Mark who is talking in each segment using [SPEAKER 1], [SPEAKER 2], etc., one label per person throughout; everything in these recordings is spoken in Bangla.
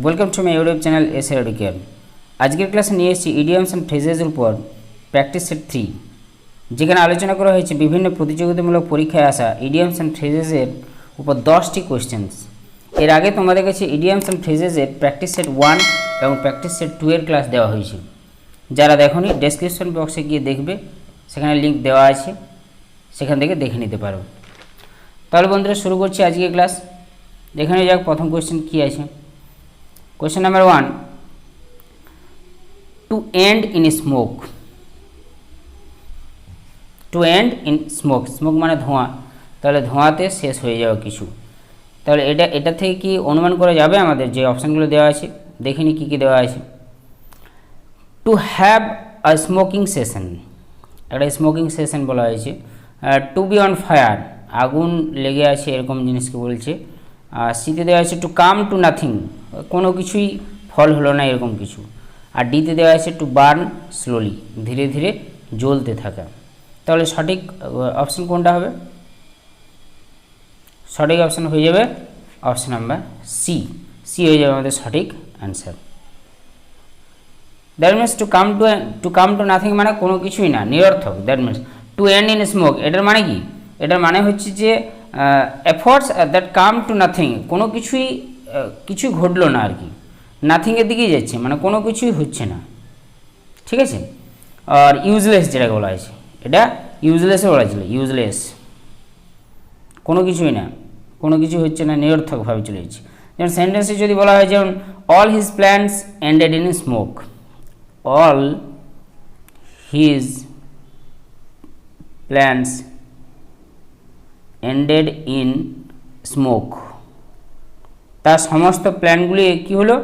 [SPEAKER 1] Welcome to my YouTube channel S educare. আজকের ক্লাসে নিয়ে এসেছি ইডিয়মস অ্যান্ড ফ্রেজেসের উপর প্র্যাকটিস সেট 3, যেখানে আলোচনা করা হয়েছে বিভিন্ন প্রতিযোগিতামূলক পরীক্ষায় আসা ইডিয়মস অ্যান্ড ফ্রেজেসের উপর 10টি কোয়েশ্চেন্স। এর আগে তোমাদের কাছে ইডিয়মস অ্যান্ড ফ্রেজেসের প্র্যাকটিস সেট 1 এবং প্র্যাকটিস সেট 2 এর ক্লাস দেওয়া হয়েছে। যারা দেখোনি ডেসক্রিপশন বক্সে গিয়ে দেখবে, সেখানে লিঙ্ক দেওয়া আছে, সেখান থেকে দেখে নিতে পারো। তাহলে বন্ধুরা শুরু করছি আজকের ক্লাস। এখানে যাক প্রথম কোয়েশ্চেন কী আছে। Question number 1, to end in smoke. To end in smoke, smoke মানে ধোঁয়া, তাহলে ধোঁয়াতে শেষ হয়ে যাওয়া কিছু। তাহলে এটা থেকে কি অনুমান করা যাবে? আমাদের যে অপশানগুলো দেওয়া আছে দেখিনি কী কী দেওয়া আছে। To have a smoking session, একটা স্মোকিং সেশন বলা হয়েছে। টু বি অন ফায়ার, আগুন লেগে আছে এরকম জিনিসকে বলছে। আর সিতে দেওয়া আছে টু কাম টু নাথিং, কোনো কিছুই ফল হলো না এরকম কিছু। আর ডিতে দেওয়া আছে টু বার্ন স্লোলি, ধীরে ধীরে জ্বলতে থাকা। তাহলে সঠিক অপশান কোনটা হবে? সঠিক অপশান হয়ে যাবে অপশান নাম্বার সি। সি হয়ে যাবে আমাদের সঠিক answer. That means to come to nothing মানে কোনো কিছুই না, নিরর্থক। That means to end in smoke, এটার মানে কি? এটার মানে হচ্ছে যে efforts that come to nothing, কোনো কিছুই ঘটলো না আর কি, নাথিংয়ের দিকেই যাচ্ছে, মানে কোনো কিছুই হচ্ছে না, ঠিক আছে। আর ইউজলেস যেটাকে বলা হয়েছে, এটা ইউজলেসও বলা ছিল, ইউজলেস, কোনো কিছুই না, কোনো কিছু হচ্ছে না, নিরর্থকভাবে চলে যাচ্ছে। যেমন সেন্টেন্সে যদি বলা হয়, যেমন all his plans ended in smoke, all his plans ended in smoke, তার সমস্ত প্ল্যানগুলি কী হলো?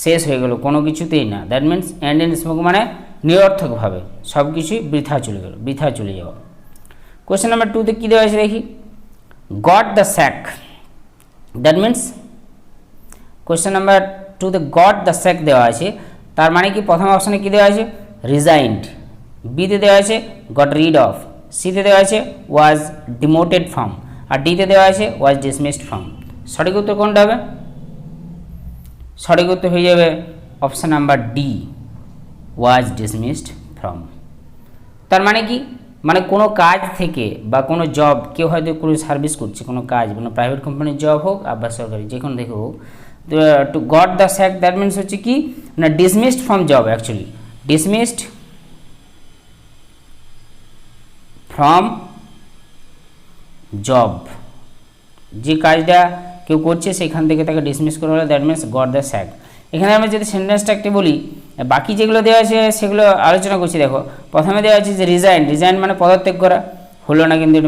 [SPEAKER 1] শেষ হয়ে গেল, কোনো কিছুতেই না। That means end in smoke মানে নিরর্থকভাবে সব কিছুই বৃথা চলে গেল, বৃথা চলে যাওয়া। কোয়েশ্চেন নাম্বার 2তে কী দেওয়া আছে দেখি। Got the sack, that means question number 2তে গট দ্য স্যাক দেওয়া আছে, তার মানে কি? প্রথম অপশানে কী দেওয়া আছে? রিজাইন্ড। বিতে দেওয়া আছে গট রিড অফ। সিতে দেওয়া আছে ওয়াজ ডিমোটেড ফ্রম। আর ডিতে দেওয়া আছে ওয়াজ ডিসমিসড ফ্রম। সঠিক উত্তর কোনটা হবে? সঠিক উত্তর হয়ে যাবে option number D, was dismissed from. তার মানে কি? মানে কোনো কাজ থেকে বা কোনো জব, কেউ হয়তো কোনো সার্ভিস করছে, কোনো কাজ, মানে প্রাইভেট কোম্পানির জব হোক বা সরকারি, যে কোনো থেকে হোক, two goat the sack that means হচ্ছে কি না, dismissed from job, actually dismissed from job. যে কাজটা কেউ করছে সেখান থেকে তাকে ডিসমিস করা হলে that means goat the sec. এখানে আমি যদি সেন্টেন্সটা একটি বলি, বাকি যেগুলো দেওয়া আছে সেগুলো আলোচনা করছি। দেখো প্রথমে দেওয়া আছে যে রিজাইন, রিজাইন মানে পদত্যাগ করা, হলো না কিন্তু।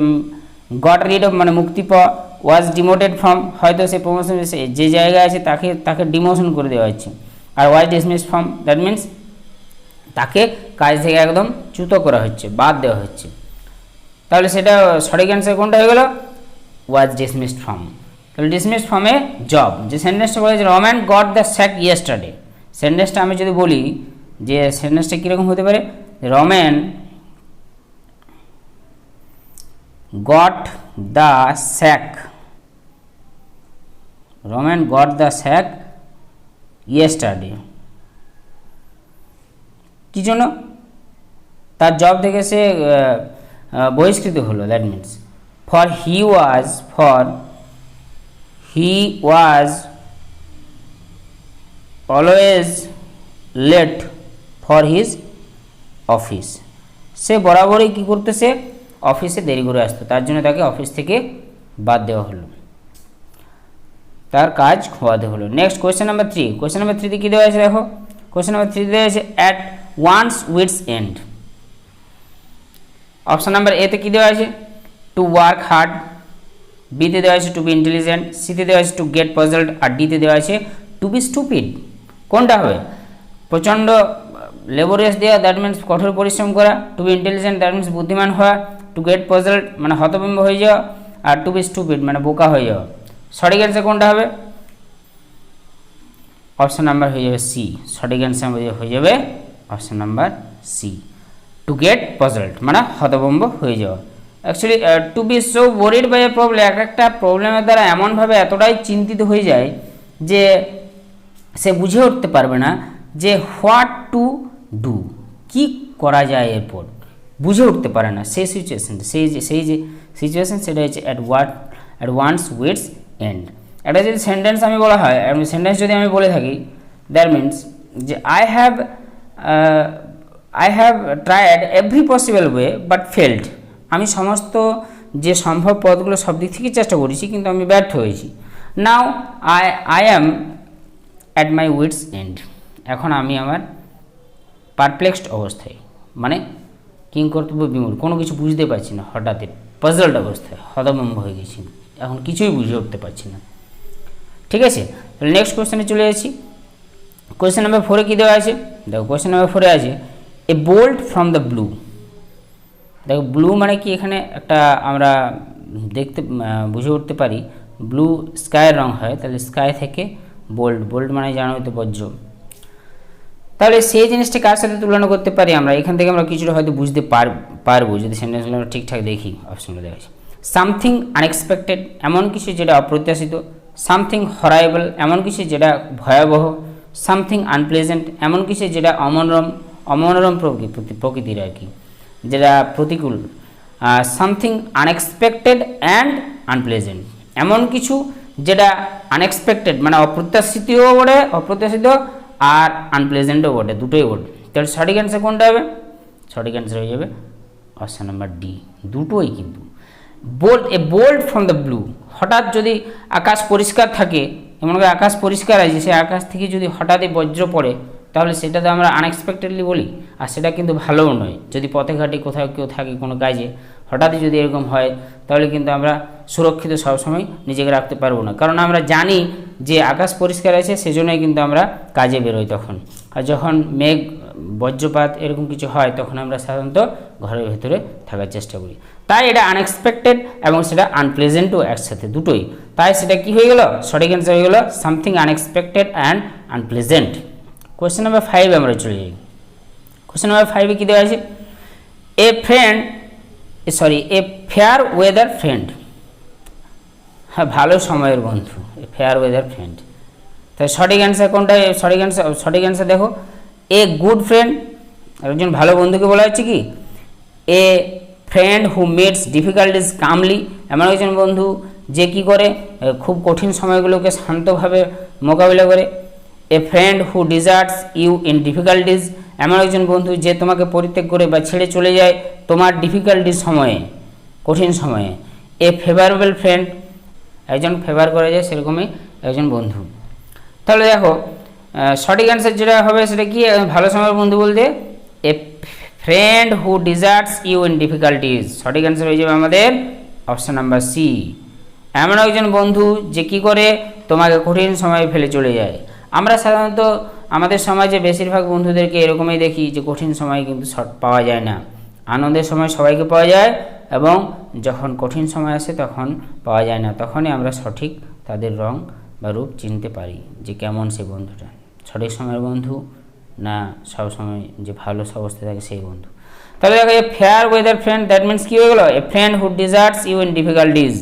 [SPEAKER 1] গট রিড অফ মানে মুক্তি পাওয়া। ওয়াজ ডিমোটেড ফ্রম, হয়তো সে প্রমোশন যে জায়গায় আছে তাকে ডিমোশন করে দেওয়া হচ্ছে। আর ওয়াজ ডিসমিস ফ্রম দ্যাট মিনস তাকে কাজ থেকে একদম চ্যুত করা হচ্ছে, বাদ দেওয়া হচ্ছে। তাহলে সেটা সঠিক অ্যান্সার কোনটা হয়ে গেল? Was dismissed from. তাহলে ডিসমিসড ফ্রম এ জব। যে সেন্টেন্সটা বলেছে Roman got the sack yesterday, সেন্টেন্সটা আমি যদি বলি যে সেন্টেন্সটা কীরকম হতে পারে, Roman got the sack, Roman got the sack yesterday. কী জন্য? তার জব থেকে সে বহিষ্কৃত হলো। That means for he was always late for his office, সে বরাবরই কী করতেছে? অফিসে দেরি করে আসতো, তার জন্য তাকে অফিস থেকে বাদ দেওয়া হলো, তার কাজ খোয়াতে হলো। Next question number 3। Question number 3তে কী দেওয়া আছে দেখো। কোয়েশ্চেন নাম্বার 3 দেওয়া আছে at one's wits end. Option number এতে কী দেওয়া আছে? To work hard. বিতে দেওয়া আছে টু বি ইন্টেলিজেন্ট। সিতে দেওয়া আছে টু গেট পাজলড। আর ডিতে দেওয়া আছে টু বি স্টুপিড। কোনটা হবে? প্রচণ্ড লেবোরিয়াস দেওয়া, দ্যাট মিনস কঠোর পরিশ্রম করা। To be intelligent that means বুদ্ধিমান হওয়া। টু গেট পাজলড মানে হতভম্ব হয়ে যাওয়া। আর টু বি স্টুপিড মানে বোকা হয়ে যাওয়া। সঠিক অ্যান্সার কোনটা হবে? অপশান নাম্বার হয়ে যাবে সি। সঠিক অ্যান্সার হয়ে যাবে option number C, to get puzzled মানে হতভম্ব হয়ে যাওয়া। Actually to be so worried by a problem, একটা প্রবলেমের দ্বারা এমনভাবে এতটাই চিন্তিত হয়ে যায় যে সে বুঝে উঠতে পারবে না যে হোয়াট টু ডু, কী করা যায় এরপর, বুঝে উঠতে পারে না সেই সিচুয়েশন, সেই যে সিচুয়েশন সেটা হচ্ছে অ্যাট ওয়ান্স উইটস এন্ড। এটা যদি সেন্টেন্স আমি বলা হয়, সেন্টেন্স যদি আমি বলে থাকি, দ্যাট মিনস যে I have tried every possible way but failed, আমি সমস্ত যে সম্ভব পথগুলো সব দিক থেকে চেষ্টা করেছি কিন্তু আমি ব্যর্থ হয়েছি। Now I am at my wits and, এখন আমি আমার পারপ্লেক্সড অবস্থায়, মানে কিংকর্তব্য বিমূঢ়, কোনো কিছু বুঝতে পারছি না, হঠাৎ পাজলড অবস্থায় হতভম্ব হয়ে গেছি, এখন কিছুই বুঝে উঠতে পারছি না। ঠিক আছে, তাহলে নেক্সট কোয়েশ্চেনে চলে যাচ্ছি। কোয়েশ্চেন নাম্বার 4-এ কী দেওয়া আছে? দেখো কোয়েশ্চেন নাম্বার 4-এ আছে a bolt from the blue. দেখো ব্লু মানে কি, এখানে একটা আমরা দেখতে বুঝে উঠতে পারি ব্লু স্কাইয়ের রং হয়, তাহলে স্কাই থেকে বোল্ট মানে জানো তো বজ্র। তাহলে সেই জিনিসটা কার সাথে তুলনা করতে পারি আমরা, এখান থেকে আমরা কিছুটা হয়তো বুঝতে পারবো যদি সেন্টেন্সগুলো আমরা ঠিকঠাক দেখি। অপশনগুলো দেখাচ্ছি, সামথিং আনএক্সপেক্টেড, এমন কিছু যেটা অপ্রত্যাশিত। সামথিং হরাইবল, এমন কিছু যেটা ভয়াবহ। সামথিং আনপ্লেজেন্ট, এমন কিছু যেটা অমনোরম প্রকৃতির আর কি, যেটা প্রতিকূল। সামথিং আনএক্সপেক্টেড অ্যান্ড আনপ্লেজেন্ট, এমন কিছু যেটা আনএক্সপেক্টেড মানে অপ্রত্যাশিতও বটে, অপ্রত্যাশিত আর আনপ্লেজেন্টও বটে, দুটোই বটে। তাহলে সঠিক অ্যান্সার কোনটা হবে? সঠিক অ্যান্সার হয়ে যাবে অপশান নাম্বার ডি, দুটোই কিন্তু। বোল্ট ফ্রম দ্য ব্লু, হঠাৎ যদি আকাশ পরিষ্কার থাকে, এমন করে আকাশ পরিষ্কার আছে, সেই আকাশ থেকে যদি হঠাৎই বজ্র পড়ে তাহলে সেটা তো আমরা আনএক্সপেক্টেডলি বলি, আর সেটা কিন্তু ভালোও নয়। যদি পথে ঘাটে কোথাও কেউ থাকে কোনো কাজে, হঠাৎই যদি এরকম হয় তাহলে কিন্তু আমরা সুরক্ষিত সবসময় নিজেকে রাখতে পারবো না, কারণ আমরা জানি যে আকাশ পরিষ্কার আছে, সেজন্যই কিন্তু আমরা কাজে বেরোই তখন। আর যখন মেঘ বজ্রপাত এরকম কিছু হয় তখন আমরা সাধারণত ঘরের ভেতরে থাকার চেষ্টা করি। তাই এটা আনএক্সপেক্টেড এবং সেটা আনপ্লেজেন্টও একসাথে, দুটোই। তাই সেটা কি হয়ে গেল? সঠিক অ্যান্সার হয়ে গেল something unexpected and unpleasant. Question number 5 আমরা চলে যাই। কোয়েশ্চেন নাম্বার 5-এ কী দেওয়া আছে? এ ফেয়ার ওয়েদার ফ্রেন্ড, হ্যাঁ ভালো সময়ের বন্ধু, এ ফেয়ার ওয়েদার ফ্রেন্ড। তাই সঠিক অ্যান্সার কোনটা? সঠিক অ্যান্সার দেখো, এ গুড ফ্রেন্ড, একজন ভালো বন্ধুকে বলা হচ্ছে কি a friend who meets difficulties calmly, এমন একজন বন্ধু যে কি করে খুব কঠিন সময়গুলোকে শান্তভাবে মোকাবিলা করে। A friend who deserts you in difficulties, এমন একজন বন্ধু যে তোমাকে পরিত্যাগ করে বা ছেড়ে চলে যায় তোমার ডিফিকাল্টির সময়ে, কঠিন সময়ে। এ ফেভারেবল ফ্রেন্ড, একজন ফেভার করে যায় সেরকমই একজন বন্ধু। তাহলে দেখো সঠিক অ্যান্সার যেটা হবে সেটা কি, ভালো সময়ের বন্ধু বলতে a friend who deserts you in difficulties. সঠিক অ্যান্সার হয়ে যাবে আমাদের অপশান নাম্বার সি, এমন একজন বন্ধু যে কি করে তোমাকে কঠিন সময়ে ফেলে চলে যায়। আমরা সাধারণত আমাদের সমাজে বেশিরভাগ বন্ধুদেরকে এরকমই দেখি যে কঠিন সময় কিন্তু পাওয়া যায় না, আনন্দের সময় সবাইকে পাওয়া যায় এবং যখন কঠিন সময় আসে তখন পাওয়া যায় না। তখনই আমরা সঠিক তাদের রং বা রূপ চিনতে পারি যে কেমন সে বন্ধুটা, সঠিক সময়ের বন্ধু না সবসময় যে ভালো অবস্থায় থাকে সেই বন্ধু। তাহলে দেখো a fair weather friend, that means কী হয়ে গেল? A friend who deserts you in difficulties.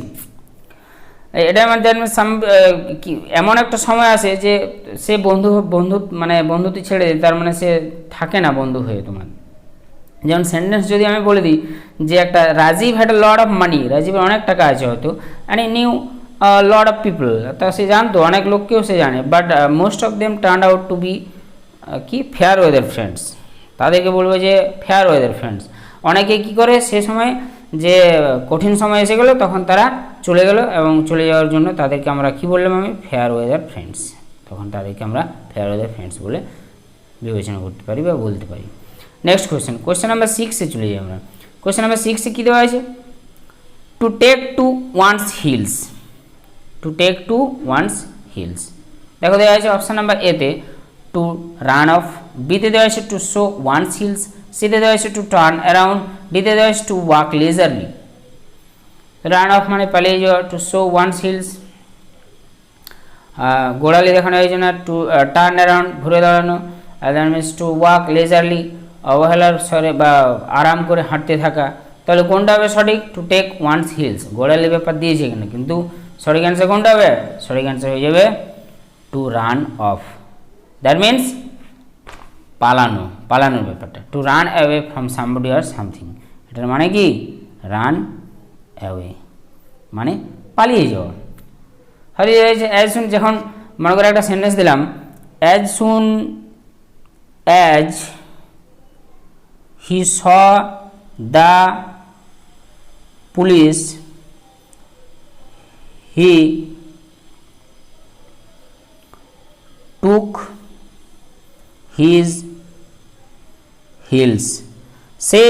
[SPEAKER 1] এটা মানে দ্যাট মিনস এমন একটা সময় আসে যে সে বন্ধু মানে বন্ধুটি ছেড়ে দেয়, তার মানে সে থাকে না বন্ধু হয়ে তোমার। যেমন সেন্টেন্স যদি আমি বলে দিই যে একটা Rajiv had a lot of money, রাজীবের অনেক টাকা আছে হয়তো, and he knew lot of people, তা সে জানতো অনেক লোককেও সে জানে, but most of them turn out to be কি ফেয়ার ওয়েদার ফ্রেন্ডস, তাদেরকে বলবো যে ফেয়ার ওয়েদার ফ্রেন্ডস। অনেকে কি করে সে সময় যে কঠিন সময় এসে গেলো তখন তারা চলে গেল এবং চলে যাওয়ার জন্য তাদেরকে আমরা কি বললাম আমি? Fair weather friends. তখন তাদেরকে আমরা ফেয়ার ওয়েদার ফ্রেন্ডস বলে বিবেচনা করতে পারি বা বলতে পারি। নেক্সট কোয়েশ্চেন নাম্বার 6-এ চলে যাই আমরা। কোয়েশ্চেন নাম্বার 6-এ কী দেওয়া আছে? To take to one's heels, to take to one's heels. দেখো দেওয়া আছে অপশান নাম্বার এতে টু রান অফ, বিতে দেওয়া আছে টু শো ওয়ান্স হিলস, সিতে দেওয়া আছে টু টার্ন অ্যারাউন্ড, ডিতে দেওয়া আছে টু ওয়াক লেজারলি। রান অফ মানে পালিয়ে যাওয়া, টু শো ওয়ান্স হিলস গোড়ালি দেখানো হয়েছে না, টু টার্ন অ্যারাউন্ড ঘুরে দাঁড়ানো, দ্যাট মিনস টু ওয়াক লেজারলি অবহেলার স্বরে বা আরাম করে হাঁটতে থাকা। তাহলে কোনটা হবে সঠিক? টু টেক ওয়ান্স হিলস, গোড়ালি ব্যাপার দিয়েছে এখানে, কিন্তু সঠিক অ্যান্সার কোনটা হবে? সঠিক অ্যান্সার হয়ে যাবে two run of. That means পালানো, পালানোর ব্যাপারটা। To run away from somebody or something, এটার মানে কি রান অ্যাওয়ে মানে পালিয়ে যাওয়া। হয়তো অ্যাজ সুন, যখন মনে করে একটা সেন্টেন্স দিলাম, as soon as he saw the police he took his heels. সে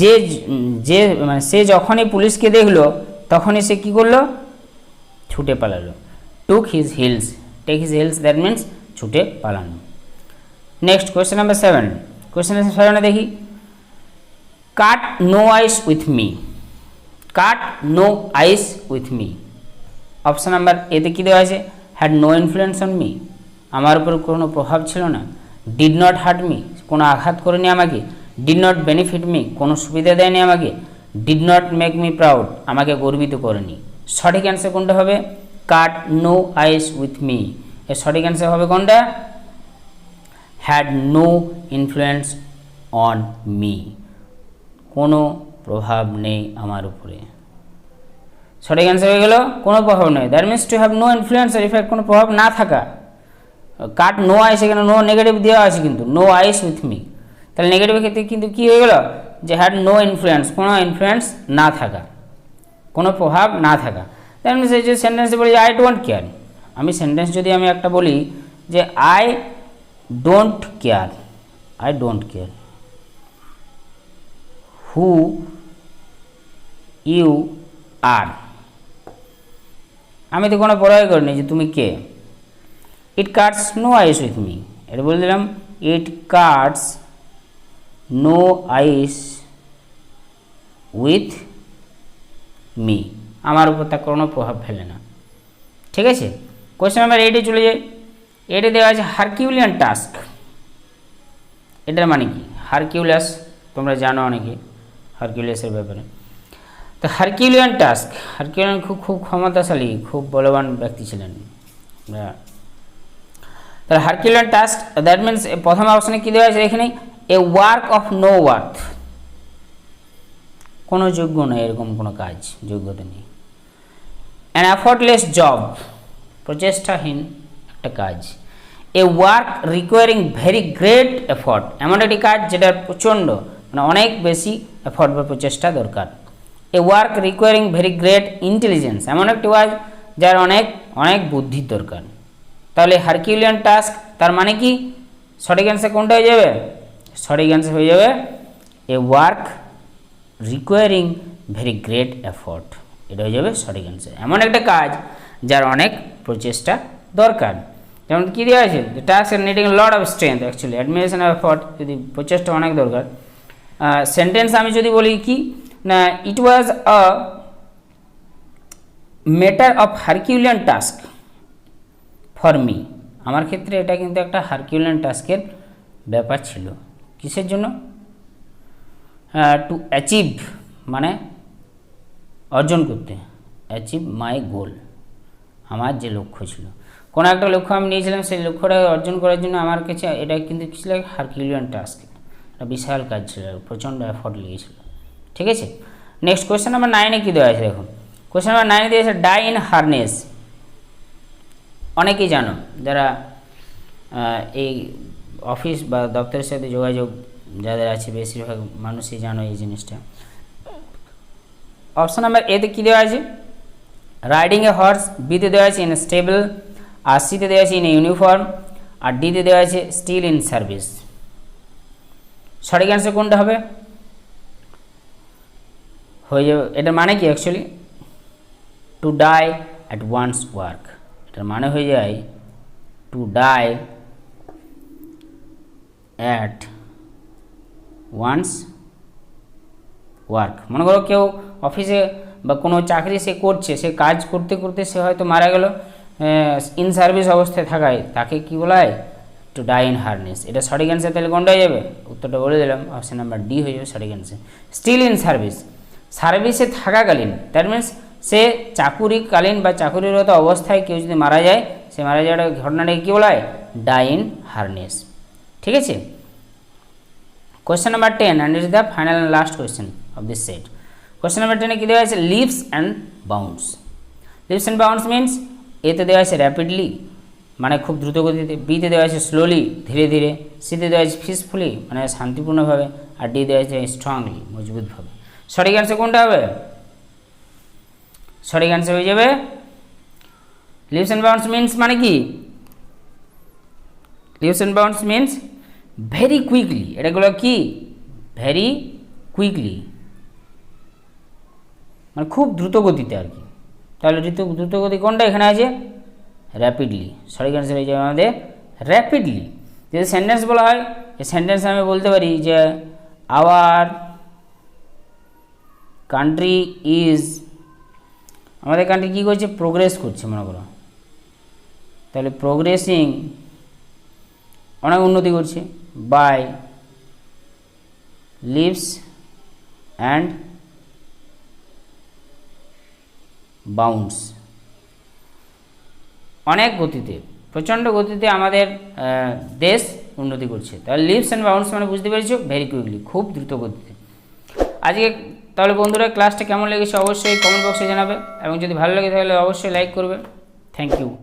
[SPEAKER 1] যে মানে সে যখনই পুলিশকে দেখলো তখনই সে কী করলো, ছুটে পালালো। Took his heels, take his heels that means ছুটে পালানো। Next question number 7। Question number 7 দেখি, cut no ice with me. Cut no ice with me, option number এতে কী দেওয়া আছে, had no influence on me, আমার উপর কোনো প্রভাব ছিল না। ডিড নট হার্ট মি, কোনো আঘাত করেনি আমাকে। ডিড নট বেনিফিট মি, কোনো সুবিধা দেয়নি আমাকে। Did not make me proud, আমাকে গর্বিত করেনি। সঠিক অ্যান্সার কোনটা হবে, cut no ice with me, এর সঠিক অ্যান্সার হবে কোনটা, had no influence on me, কোনো প্রভাব নেই আমার উপরে। সঠিক অ্যান্সার হয়ে গেল কোনো প্রভাব নেই, that means to have no influence আর ইফেক্ট, কোনো প্রভাব না থাকা। কাট নো আইস, এখানে নো নেগেটিভ দেওয়া আছে কিন্তু, নো আইস উইথ মি, তাহলে নেগেটিভের ক্ষেত্রে কিন্তু কী হয়ে গেল, যে হ্যাড নো ইনফ্লুয়েন্স, কোনো ইনফ্লুয়েন্স না থাকা, কোনো প্রভাব না থাকা। দ্যাট মিনস এই যে সেন্টেন্সে বলি আই ডোন্ট কেয়ার, আমি সেন্টেন্স যদি আমি একটা বলি যে I don't care, I don't care who you are, আমি তো কোনো পড়াই করিনি যে তুমি কে। It cuts no ice with me, এটা বলে দিলাম it cuts no ice with me, আমার উপর তার কোনো প্রভাব ফেলে না। ঠিক আছে, কোয়েশ্চেন নাম্বার 8-এ চলে যাই। 8-এ দেওয়া আছে হারকিউলিয়ান টাস্ক, এটার মানে কি, হারকিউলাস তোমরা জানো অনেকে হারকিউলিয়াসের ব্যাপারে। তো হারকিউলিয়ান টাস্ক, হারকিউলিয়ান খুব ক্ষমতাশালী, খুব বলবান ব্যক্তি ছিলেন। তাহলে হারকিউলিয়ান টাস্ক দ্যাট মিনস প্রথম অপশানে কী দেওয়া আছে এখানে, এ ওয়ার্ক অফ নো ওয়ার্থ, কোনো যোগ্য নয় এরকম কোনো কাজ, যোগ্যতা নেই। অ্যান এফর্টলেস জব, প্রচেষ্টাহীন একটা কাজ। A work requiring very great effort, এমন একটি কাজ যেটার প্রচণ্ড মানে অনেক বেশি এফর্ট বা প্রচেষ্টা দরকার। A work requiring very great intelligence, এমন একটি কাজ যার অনেক অনেক বুদ্ধির দরকার। তাহলে হারকিউলিয়ান টাস্ক তার মানে কি, সঠিক অ্যান্সার কোনটা হয়ে যাবে, সঠিক অ্যান্সার হয়ে যাবে a work requiring very great effort, এটা হয়ে যাবে সঠিক অ্যান্সার। এমন একটা কাজ যার অনেক প্রচেষ্টা দরকার। যেমন কী দেওয়া আছে, task needing lot of strength actually administration of effort, যদি প্রচেষ্টা অনেক দরকার। সেন্টেন্স আমি যদি বলি কি না, it was a matter of Herculean task for me, আমার ক্ষেত্রে এটা কিন্তু একটা হারকিউলিয়ান টাস্কের ব্যাপার ছিল। কিসের জন্য, টু অ্যাচিভ মানে অর্জন করতে, অ্যাচিভ মাই গোল, আমার যে লক্ষ্য ছিল, কোনো একটা লক্ষ্য আমি নিয়েছিলাম, সেই লক্ষ্যটা অর্জন করার জন্য আমার কাছে এটা কিন্তু ছিল হারকিউলিয়ান টাস্ক, একটা বিশাল কাজ ছিল, প্রচণ্ড এফর্ট লেগেছিল। ঠিক আছে, নেক্সট কোয়েশ্চেন নাম্বার 9-এ কী দেওয়া আছে দেখুন। কোয়েশ্চেন নাম্বার 9-এ দেওয়া আছে ডাই ইন হারনেস, অনেকেই জানো যারা এই অফিস বা দপ্তরের সাথে যোগাযোগ যাদের আছে, বেশিরভাগ মানুষই জানো এই জিনিসটা। অপশান নাম্বার এতে কী দেওয়া আছে, রাইডিং এ হর্স, বিতে দেওয়া আছে ইন স্টেবল, আর সিতে দেওয়া আছে ইন ইউনিফর্ম, আর ডিতে দেওয়া আছে স্টিল ইন সার্ভিস। সঠিক অ্যান্সার কোনটা হবে, হয়ে যাবে, এটার মানে কি actually to die at once work, এটার মানে হয়ে যায় to die at once work. মনে করো কেউ অফিসে বা কোনো চাকরি সে করছে, সে কাজ করতে করতে সে হয়তো মারা গেল, ইন সার্ভিস অবস্থায় থাকায়, তাকে কী বলা হয়, টু ডাই ইন হারনেস। এটা সঠিক অ্যান্সার, তাহলে কোনটা হয়ে যাবে, উত্তরটা বলে দিলাম, অপশান নাম্বার ডি হয়ে যাবে সঠিক অ্যান্সার। স্টিল ইন সার্ভিস, সার্ভিসে থাকাকালীন, দ্যাট মিনস সে চাকুরিকালীন বা চাকুরিরত অবস্থায় কেউ যদি মারা যায়, সে মারা যাওয়ার ঘটনাটাকে কী বলা হয়? Die in harness. ঠিক আছে। Question number 10 and it is the final and last question of this set. Question number 10 কী দেওয়া আছে? Leaves and bounds. Leaves and bounds means এতে দেওয়া আছে র্যাপিডলি মানে খুব দ্রুত গতিতে, বিতে দেওয়া আছে স্লোলি ধীরে ধীরে, সিতে দেওয়া আছে পিসফুলি মানে শান্তিপূর্ণভাবে, আর ডি দেওয়া আছে স্ট্রংলি মজবুতভাবে। সঠিক অ্যান্সার কোনটা হবে? সঠিক অ্যান্সার হয়ে যাবে লিভস অ্যান্ড বাউন্ডস মিনস মানে কি? Leaps and bounds means very quickly, এটাগুলো কি? ভেরি কুইকলি মানে খুব দ্রুত গতিতে আর কি। তাহলে দ্রুত গতি কোনটা এখানে আছে? র্যাপিডলি। সঠিক অ্যান্সার হয়ে যাবে আমাদের র্যাপিডলি। যদি সেন্টেন্স বলা হয়, এই সেন্টেন্স আমি বলতে পারি যে আওয়ার কান্ট্রি ইজ, আমাদের কান্ট্রি কী করছে? প্রোগ্রেস করছে মনে করো, তাহলে প্রোগ্রেসিং অনেক উন্নতি করছে, বাই লিভস অ্যান্ড বাউন্ডস, অনেক গতিতে প্রচণ্ড গতিতে আমাদের দেশ উন্নতি করছে। তাহলে লিভস অ্যান্ড বাউন্ডস মানে বুঝতে পেরেছো ভেরি কুইকলি, খুব দ্রুত গতিতে। আজকে তাহলে বন্ধুরা ক্লাসটা কেমন লেগেছে অবশ্যই কমেন্ট বক্সে জানাবে, এবং যদি ভালো লাগে তাহলে অবশ্যই লাইক করবে। Thank you.